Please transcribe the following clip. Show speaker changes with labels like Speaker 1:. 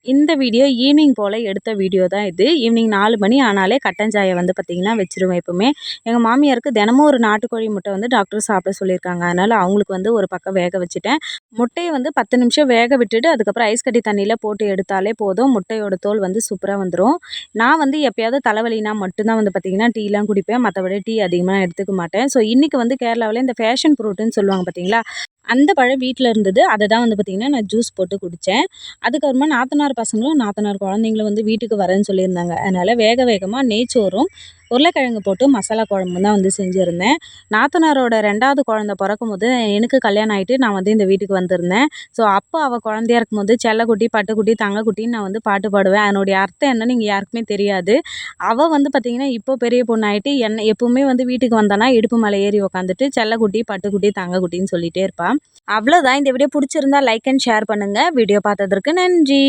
Speaker 1: இந்த video evening போல் எடுத்த video தான் இது. ஈவினிங் 4 மணி ஆனாலே கட்டன் சாயை வந்து பார்த்திங்கன்னா வச்சுருவேன் எப்போவுமே. எங்கள் மாமியாருக்கு தினமும் ஒரு நாட்டுக்கோழி முட்டை வந்து டாக்டர் சாப்பிட சொல்லியிருக்காங்க. அதனால் அவங்களுக்கு வந்து ஒரு பக்கம் வேக வச்சுட்டேன். முட்டையை வந்து 10 நிமிஷம் வேக விட்டுட்டு அதுக்கப்புறம் ஐஸ் கட்டி தண்ணியில் போட்டு எடுத்தாலே போதும். முட்டையோட தோல் வந்து சூப்பராக வந்துடும். நான் வந்து எப்போயாவது தலைவலினா மட்டும்தான் வந்து பார்த்திங்கன்னா டீலாம் குடிப்பேன். மற்றபடி டீ அதிகமாக எடுத்துக்க மாட்டேன். ஸோ இன்றைக்கி வந்து கேரளாவில் இந்த ஃபேஷன் ஃப்ரூட்டுன்னு சொல்லுவாங்க பார்த்தீங்களா, அந்த பழம் வீட்டில் இருந்தது. அதை தான் வந்து பார்த்திங்கன்னா நான் ஜூஸ் போட்டு குடித்தேன். அதுக்கப்புறமா நாத்தனார் பசங்களும் நாத்தனார் குழந்தைங்களும் வந்து வீட்டுக்கு வரேன்னு சொல்லியிருந்தாங்க. அதனால் வேகமாக நெய்ச்சோறும் உருளைக்கிழங்கு போட்டு மசாலா குழம்பு தான் வந்து செஞ்சுருந்தேன். நாத்தனாரோட 2வது குழந்தை பிறக்கும்போது எனக்கு கல்யாணம் ஆகிட்டு நான் வந்து இந்த வீட்டுக்கு வந்திருந்தேன். ஸோ அப்போ அவள் குழந்தையா இருக்கும்போது செல்லக்குட்டி, பட்டுக்குட்டி, தங்கக்குட்டின்னு நான் வந்து பாட்டு பாடுவேன். அதனுடைய அர்த்தம் என்னன்னு இங்கே யாருக்குமே தெரியாது. அவள் வந்து பார்த்திங்கன்னா இப்போ பெரிய பொண்ணாயிட்டு என்ன எப்பவுமே வந்து வீட்டுக்கு வந்தானா இடுப்பு மேலே ஏறி உட்காந்துட்டு செல்லக்குட்டி, பட்டுக்குட்டி, தங்கக்குட்டின்னு சொல்லிகிட்டே இருப்பாள். அவ்வளோதான். இந்த வீடியோ பிடிச்சிருந்தா லைக் அண்ட் ஷேர் பண்ணுங்கள். வீடியோ பார்த்ததற்கு நன்றி.